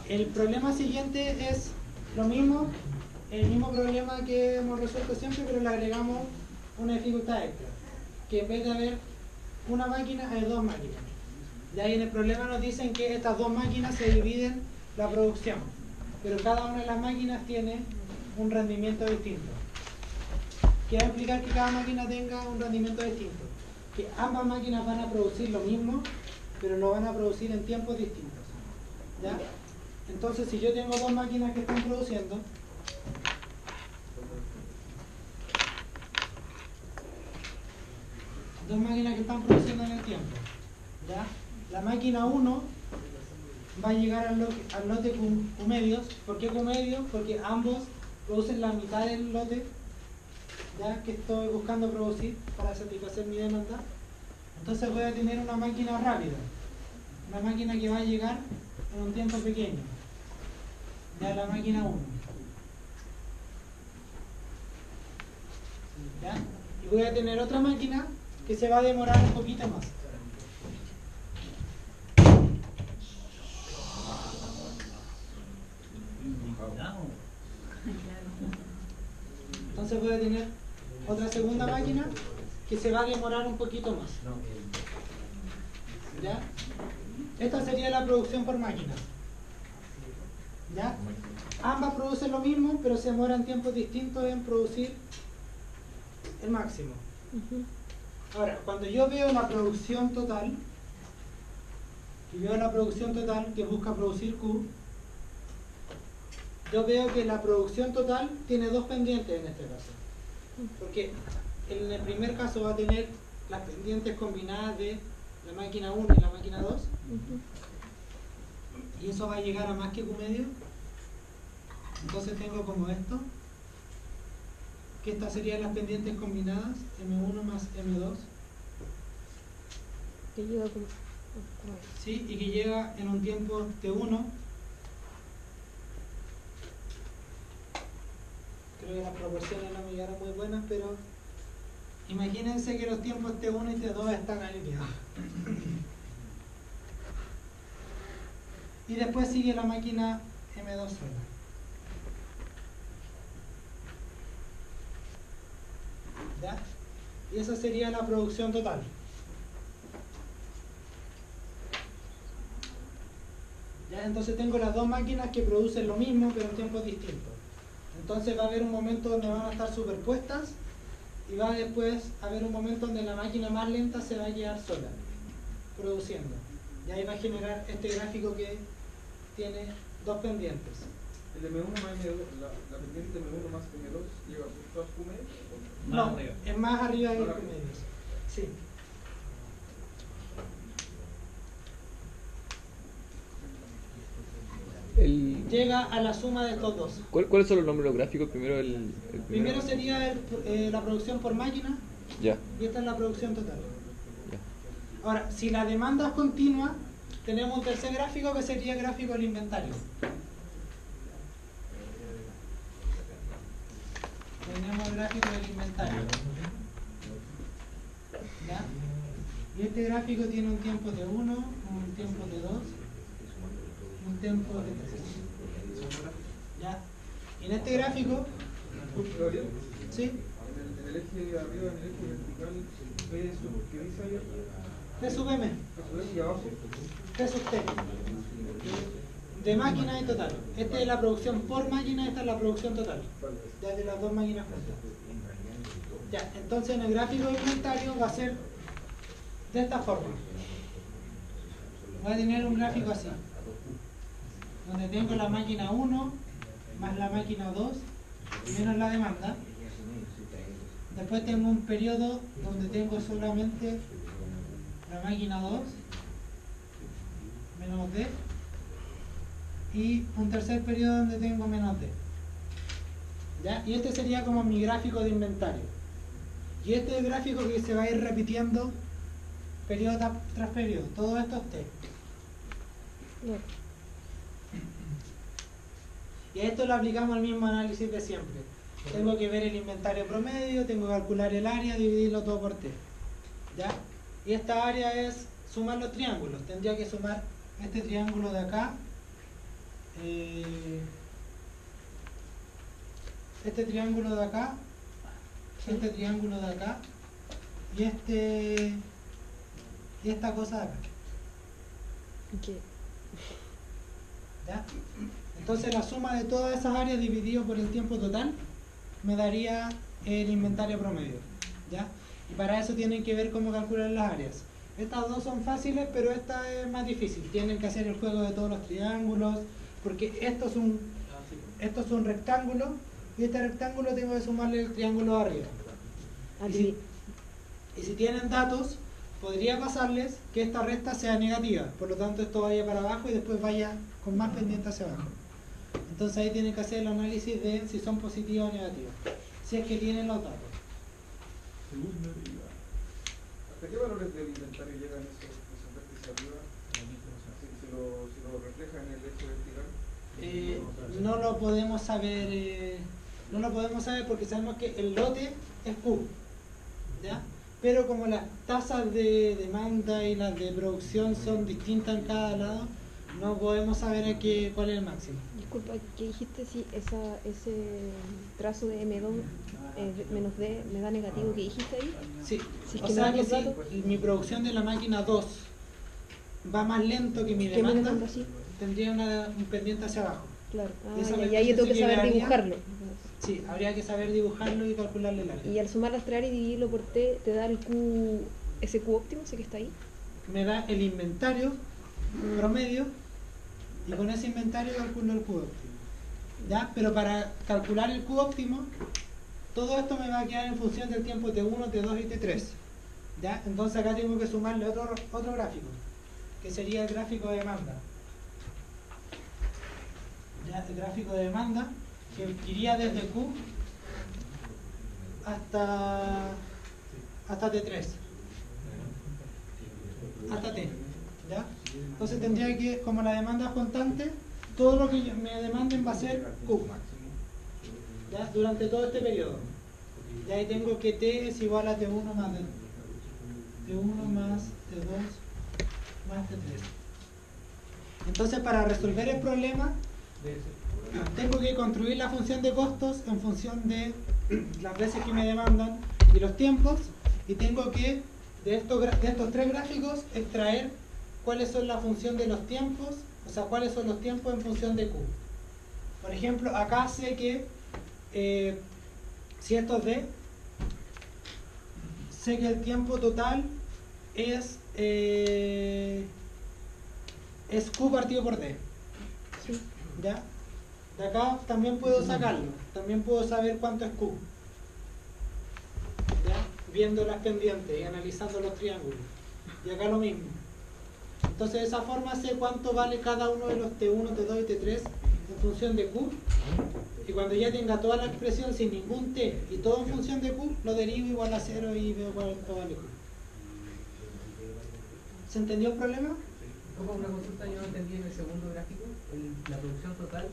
El problema siguiente es lo mismo, el mismo problema que hemos resuelto siempre, pero le agregamos una dificultad extra, que en vez de haber una máquina hay dos máquinas. De ahí en el problema nos dicen que estas dos máquinas se dividen la producción, pero cada una de las máquinas tiene un rendimiento distinto. ¿Qué va a implicar que cada máquina tenga un rendimiento distinto? Que ambas máquinas van a producir lo mismo, pero lo van a producir en tiempos distintos. ¿Ya? Entonces, si yo tengo dos máquinas que están produciendo, en el tiempo, ¿ya? La máquina 1 va a llegar al lote Q medios. ¿Por qué Q medios? Porque ambos producen la mitad del lote, ¿ya?, que estoy buscando producir para satisfacer mi demanda. Entonces voy a tener una máquina rápida, una máquina que va a llegar en un tiempo pequeño, ya, la máquina 1, ¿ya? Y voy a tener otra máquina que se va a demorar un poquito más. Entonces voy a tener otra segunda máquina que se va a demorar un poquito más. ¿Ya? Esta sería la producción por máquina. ¿Ya? Ambas producen lo mismo, pero se demoran tiempos distintos en producir el máximo. Ahora, cuando yo veo la producción total, que busca producir Q, yo veo que la producción total tiene dos pendientes en este caso. Porque en el primer caso va a tener las pendientes combinadas de la máquina 1 y la máquina 2. Y eso va a llegar a más que Q medio. Entonces tengo como esto, que estas serían las pendientes combinadas, M1 más M2. Que llega como... Sí, y que llega en un tiempo T1. Creo que las proporciones no me llegaron muy buenas, pero imagínense que los tiempos T1 y T2 están alineados. Y después sigue la máquina M2 sola. ¿Ya? Y esa sería la producción total. ¿Ya? Entonces tengo las dos máquinas que producen lo mismo, pero en tiempos distintos. Entonces va a haber un momento donde van a estar superpuestas y va a después haber un momento donde la máquina más lenta se va a quedar sola, produciendo. Y ahí va a generar este gráfico que tiene dos pendientes. ¿El M1 más M2, la pendiente M1 más M2 lleva justo a Q medio? No, es más arriba de Q medios. Sí. Llega a la suma de estos dos. ¿Cuáles son los nombres de los gráficos? Primero sería la producción por máquina. Ya. Y esta es la producción total. Ya. Ahora, si la demanda es continua, tenemos un tercer gráfico que sería el gráfico del inventario. Tenemos el gráfico del inventario. ¿Ya? Y este gráfico tiene un tiempo de 1, un tiempo de 2, un tiempo de 3. ¿Ya? Y en este gráfico, ¿sí? En el eje de arriba, en el eje vertical, ¿qué dice ahí? T sub M. Y abajo. T sub T. De máquina y total. Esta es la producción por máquina, esta es la producción total. Ya de las dos máquinas juntas. Ya, entonces en el gráfico de inventario va a ser de esta forma. Voy a tener un gráfico así, donde tengo la máquina 1 más la máquina 2 y menos la demanda. Después tengo un periodo donde tengo solamente la máquina 2 menos D y un tercer periodo donde tengo menos D. ¿Ya? Y este sería como mi gráfico de inventario. Y este es el gráfico que se va a ir repitiendo periodo tras periodo. Todo esto es T. Y a esto lo aplicamos al mismo análisis de siempre. Tengo que ver el inventario promedio, tengo que calcular el área, dividirlo todo por T. ¿Ya? Y esta área es sumar los triángulos. Tendría que sumar este triángulo de acá este triángulo de acá, este triángulo de acá y esta cosa de acá. ¿Qué? ¿Ya? Entonces la suma de todas esas áreas dividido por el tiempo total me daría el inventario promedio. ¿Ya? Y para eso tienen que ver cómo calcular las áreas. Estas dos son fáciles, pero esta es más difícil. Tienen que hacer el juego de todos los triángulos, porque esto es un rectángulo, y este rectángulo tengo que sumarle el triángulo de arriba. Y si tienen datos, podría pasarles que esta recta sea negativa, por lo tanto esto vaya para abajo y después vaya con más pendiente hacia abajo. Entonces ahí tienen que hacer el análisis de si son positivas o negativas, si es que tienen los datos. ¿Hasta qué valores del inventario llegan esos vértices arriba? Si lo refleja en el eje vertical. No lo podemos saber, porque sabemos que el lote es Q, ¿ya? Pero como las tasas de demanda y las de producción son distintas en cada lado, no podemos saber cuál es el máximo. Disculpa, ¿qué dijiste? Si ese trazo de M2 menos D me da negativo, ¿qué dijiste ahí? Sí, Si es o que sea me que dan los si datos, mi producción de la máquina 2 va más lento que mi ¿qué me demanda, demanda así? tendría un pendiente hacia abajo. Claro. Esa Y ahí yo tengo que saber llegaría- dibujarlo. Sí, habría que saber dibujarlo y calcularle el área. Y al sumar las tres áreas y dividirlo por T, te da el Q, ese Q óptimo, ese que está ahí. Me da el inventario promedio y con ese inventario calculo el Q óptimo. ¿Ya? Pero para calcular el Q óptimo, todo esto me va a quedar en función del tiempo T1, T2 y T3. ¿Ya? Entonces acá tengo que sumarle otro gráfico, que sería el gráfico de demanda. ¿Ya? El gráfico de demanda, que iría desde Q hasta T3. Hasta T. ¿Ya? Entonces tendría que, como la demanda es constante, todo lo que me demanden va a ser Q. ¿Ya? Durante todo este periodo. Y ahí tengo que T es igual a T1 más D. T1 más T2 más T3. Entonces para resolver el problema tengo que construir la función de costos en función de las veces que me demandan y los tiempos, y tengo que de estos tres gráficos extraer cuáles son la función de los tiempos, o sea, cuáles son los tiempos en función de Q. Por ejemplo, acá sé que si esto es D, sé que el tiempo total es Q partido por D. Sí. ¿Ya? De acá también puedo sacarlo, también puedo saber cuánto es Q. ¿Ya? Viendo las pendientes y analizando los triángulos. Y acá lo mismo. Entonces de esa forma sé cuánto vale cada uno de los T1, T2 y T3 en función de Q. Y cuando ya tenga toda la expresión sin ningún T y todo en función de Q, lo derivo igual a 0 y veo cuánto vale Q. ¿Se entendió el problema? Como una consulta, yo no entendí en el segundo gráfico, la producción total.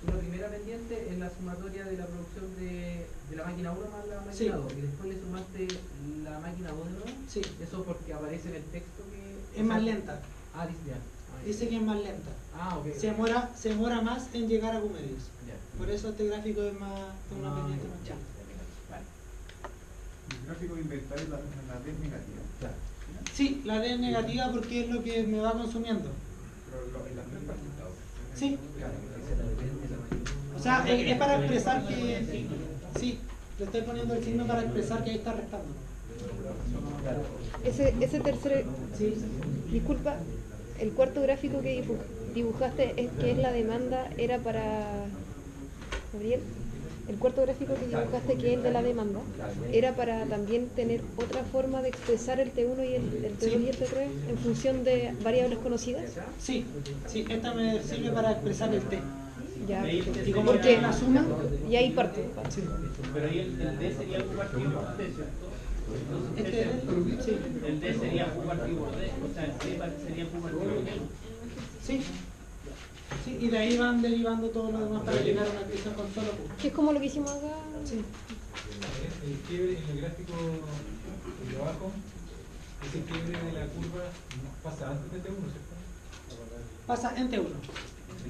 Una primera pendiente es la sumatoria de la producción de la máquina 1 más la máquina Sí. 2, y después le sumaste la máquina 2 de nuevo. Sí. Eso porque aparece en el texto que... Es más lenta. Ah, dice ya. Dice que es más lenta. Ah, ok. Se demora más en llegar a Q-medios. Ya. Por eso este gráfico es una pendiente más chica. Vale. El gráfico de inventario la D es negativa. Claro. Sí, la D es negativa porque es lo que me va consumiendo. Pero en las tres partidas. Sí. Claro. O sea, es para expresar que... Sí, le estoy poniendo el signo para expresar que ahí está restando. Ese tercer, Sí. disculpa, el cuarto gráfico que dibujaste, que es la demanda, era para... Gabriel, el cuarto gráfico que dibujaste, que es el de la demanda, era para también tener otra forma de expresar el T1 y el T2 y el T3 en función de variables conocidas. Sí, sí, esta me sirve para expresar el T. Ya, Y como porque es la suma, y ahí parte. sí. Pero ahí el D sería Q partido por D, ¿cierto? Este es el... Sí. El D sería Q partido por D, o sea, el C sería Q partido por D. Sí. Sí, y de ahí van derivando todo lo demás para llegar a una expresión con solo Q. Que es como lo que hicimos acá. Sí. El quiebre en el gráfico de abajo, ese quiebre de la curva pasa antes de T1, ¿cierto? Pasa en T1.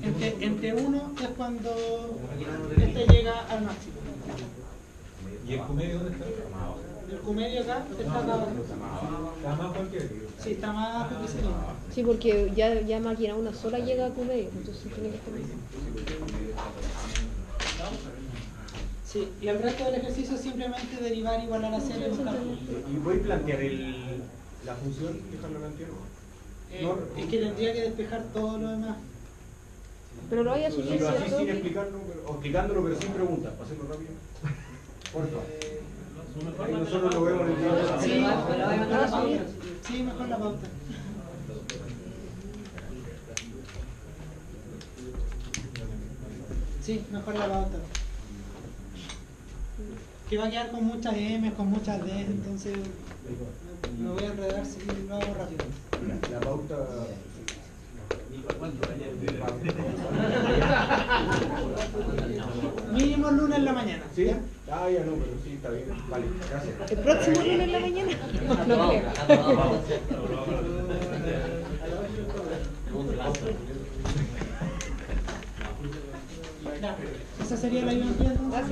En T1 es cuando este llega al máximo. ¿Y el Cumedio dónde está? El Cumedio acá está acá abajo. Está más cualquiera. Sí, está más abajo que ese link. Sí, porque ya máquina una sola llega a Q-medio, entonces tiene que estar ahí. Sí, y el resto del ejercicio es simplemente derivar, igualar, hacer en un cálculo. ¿Y voy a plantear la función? ¿Dejarlo planteado? Es que tendría que despejar todo lo demás. Pero lo voy a Si subir, lo así ¿cierto? sin explicarlo, o explicándolo pero sin preguntas, para hacerlo rápido. Porfa. Ahí nosotros lo vemos en el video. Sí, Ah, sí. sí, mejor la pauta. Sí, mejor la pauta. Que va a quedar con muchas M, con muchas D, entonces me voy a enredar si lo hago rápido. La pauta. Mínimo el lunes en la mañana. ¿Sí? Ah, ya no, pero sí, está bien. Vale, gracias. ¿El próximo lunes en la mañana? No creo. Ya, esa sería la ayuda entonces. Gracias.